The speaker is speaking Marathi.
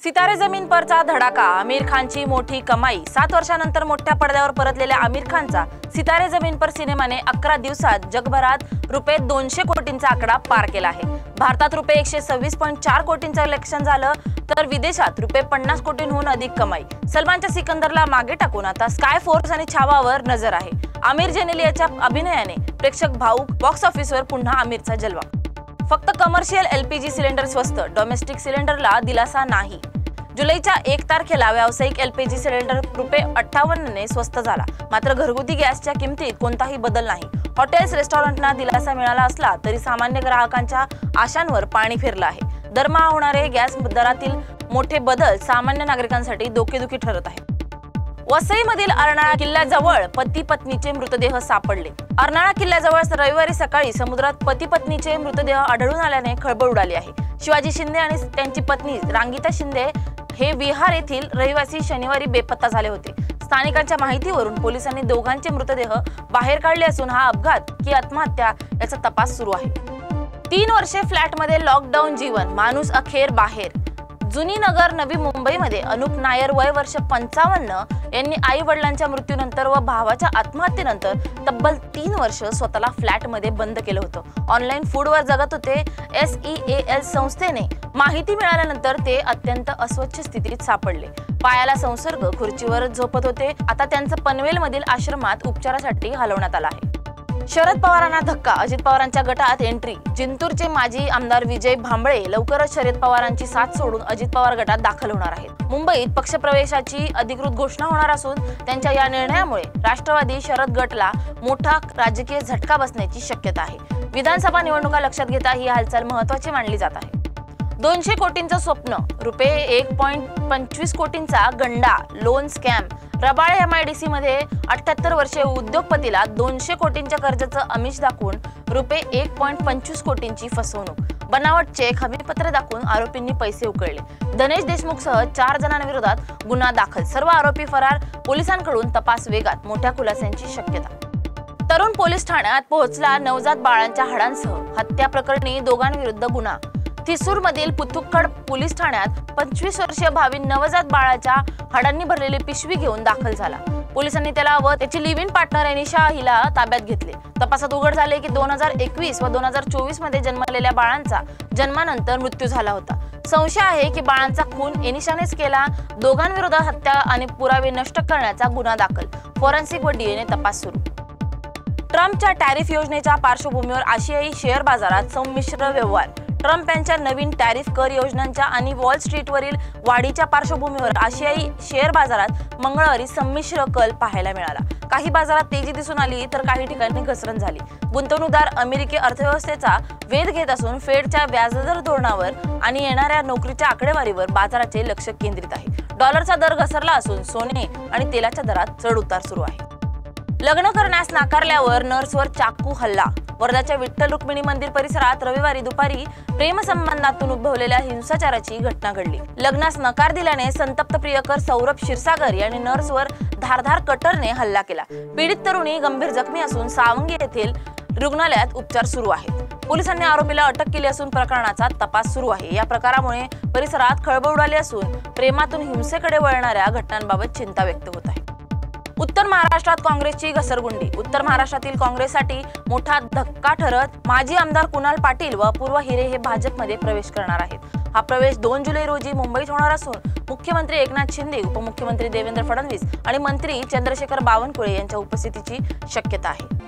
सितारे जमीन परचा धडाका, आमिर खानची मोठी कमाई। 7 वर्षांनंतर मोठ्या पडद्यावर परतलेल्या आमिर खानचा सितारे जमीन पर सिनेमाने 11 दिवसात जगभरात रुपये 200 कोटींचा आकडा पार केला आहे। भारतात रुपये 126.4 कोटींचं कलेक्शन झालं तर विदेशात रुपये 50 कोटींहून अधिक कमाई। सलमानच्या सिकंदरला मागे टाकून आता स्काय फोर्स आणि छावावर नजर आहे। आमिर जेनेलियाच्या अभिनयाने प्रेक्षक भावुक, बॉक्स ऑफिसवर पुन्हा आमिरचा जलवा। फक्त कमर्शियल एलपीजी सिलेंडर स्वस्त, डोमेस्टिक सिलेंडरला दिलासा नाही। जुलैच्या 1 तारखेला व्यावसायिक एलपीजी सिलेंडर रुपये 58 ने स्वस्त झाला। मात्र घरगुती गॅसच्या किमतीत कोणताही बदल नाही। हॉटेल्स, रेस्टॉरंटना दिलासा मिळाला असला तरी सामान्य ग्राहकांच्या आशांवर पाणी फिरलं आहे। दरमहा होणारे गॅस दरातील मोठे बदल सामान्य नागरिकांसाठी डोकेदुखी ठरत आहे। वसईमधील अर्नाळा किल्ल्याजवळ पती पत्नीचे मृतदेह सापडले। अर्नाळा किल्ल्याजवळ रविवारी सकाळी समुद्रात पती पत्नीचे मृतदेह आढळून आल्याने खळबळ उडाली आहे। शिवाजी शिंदे आणि त्यांची पत्नी रांगिता शिंदे हे बिहार येथील रहिवासी शनिवारी बेपत्ता झाले होते। स्थानिकांच्या माहितीवरून पोलिसांनी दोघांचे मृतदेह बाहेर काढले असून हा अपघात की आत्महत्या याचा तपास सुरू आहे। 3 वर्षे फ्लॅटमध्ये लॉकडाऊन जीवन, माणूस अखेर बाहेर। जुनी नगर नवी मुंबईमध्ये अनुप नायर वय वर्ष 55 यांनी आई वडिलांच्या मृत्यूनंतर व भावाच्या आत्महत्येनंतर तब्बल 3 वर्ष स्वतःला फ्लॅटमध्ये बंद केलं होतं। ऑनलाईन फूडवर जगत होते। SEAL संस्थेने माहिती मिळाल्यानंतर ते अत्यंत अस्वच्छ स्थितीत सापडले। पायाला संसर्ग, खुर्चीवर झोपत होते। आता त्यांचं पनवेलमधील आश्रमात उपचारासाठी हलवण्यात आलं आहे। शरद पवारांना धक्का, अजित पवारांच्या गटात एंट्री। जिंतूरचे माजी आमदार विजय भांबळे लवकरच शरद पवारांची साथ सोडून अजित पवार गटात दाखल होणार आहेत। मुंबईत पक्षप्रवेशाची अधिकृत घोषणा होणार असून त्यांच्या या निर्णयामुळे राष्ट्रवादी शरद गटला मोठा राजकीय झटका बसण्याची शक्यता आहे। विधानसभा निवडणुका लक्षात घेता ही हालचाल महत्त्वाची मानली जात आहे। 200 कोटींचं स्वप्न, रुपये 1.25 कोटींचा गंडा, लोन स्कॅम। रबाळे MIDC मध्ये 78 वर्षीय उद्योगपतीला 200 कोटींच्या कर्जाचं आमिष दाखवून रुपये 1.25 कोटींची फसवणूक। बनावट चेक, हमीपत्र दाखवून आरोपींनी पैसे उकळले। धनेश देशमुखसह 4 जणांविरोधात गुन्हा दाखल। सर्व आरोपी फरार, पोलिसांकडून तपास वेगात, मोठ्या खुलास्यांची शक्यता। तरुण पोलीस ठाण्यात पोहोचला नवजात बाळांच्या हाडांसह। हत्या प्रकरणी दोघांविरुद्ध गुन्हा। थिसूर मधील पुथुक्कड पोलीस ठाण्यात 25 वर्षीय भावी नवजात बाळाच्या हाडांनी भरलेली पिशवी घेऊन दाखल झाला। पोलिसांनी त्याला व त्याची लिव्ह इन पार्टनर एनिशा हिला ताब्यात घेतले। तपासात उघड झाले की 2021 व 2024 मध्ये जन्मलेल्या बाळांचा जन्मानंतर मृत्यू झाला होता। संशय आहे की बाळांचा खून एनिशानेच केला। दोघांविरोधात हत्या आणि पुरावे नष्ट करण्याचा गुन्हा दाखल। फॉरेन्सिक व DNA तपास सुरू। ट्रम्पच्या टॅरिफ योजनेच्या पार्श्वभूमीवर आशियाई शेअर बाजारात संमिश्र व्यवहार। ट्रम्प यांच्या नवीन टॅरिफ कर योजनांच्या आणि वॉल स्ट्रीटवरील वाढीच्या पार्श्वभूमीवर आशियाई शेअर बाजारात मंगळवारी संमिश्र कल पाहायला मिळाला। काही बाजारात तेजी दिसून आली तर काही ठिकाणी घसरण झाली। गुंतवणूकदार अमेरिकी अर्थव्यवस्थेचा वेध घेत असून फेडच्या व्याजदर धोरणावर आणि येणाऱ्या नोकरीच्या आकडेवारीवर बाजाराचे लक्ष केंद्रित आहे। डॉलरचा दर घसरला असून सोने आणि तेलाच्या दरात चढ उतार सुरू आहे। लग्न करण्यास नाकारल्यावर नर्सवर चाकू हल्ला। वर्धाच्या विठ्ठल रुक्मिणी मंदिर परिसरात रविवारी दुपारी प्रेमसंबंधातून उद्भवलेल्या हिंसाचाराची घटना घडली। लग्नास नकार दिल्याने संतप्त प्रियकर सौरभ क्षीरसागर यांनी नर्सवर धारदार कटरने हल्ला केला। पीडित तरुणी गंभीर जखमी असून सावंगी येथील रुग्णालयात उपचार सुरू आहेत। पोलिसांनी आरोपीला अटक केली असून प्रकरणाचा तपास सुरू आहे। या प्रकारामुळे परिसरात खळबळ उडाली असून प्रेमातून हिंसेकडे वळणाऱ्या घटनांबाबत चिंता व्यक्त होत आहे। उत्तर महाराष्ट्रात काँग्रेसची घसरगुंडी। उत्तर महाराष्ट्रातील काँग्रेससाठी मोठा धक्का ठरत माजी आमदार कुणाल पाटील व अपूर्व हिरे हे भाजपमध्ये प्रवेश करणार आहेत। हा प्रवेश 2 जुलै रोजी मुंबईत होणार असून मुख्यमंत्री एकनाथ शिंदे, उपमुख्यमंत्री देवेंद्र फडणवीस आणि मंत्री चंद्रशेखर बावनकुळे यांच्या उपस्थितीची शक्यता आहे।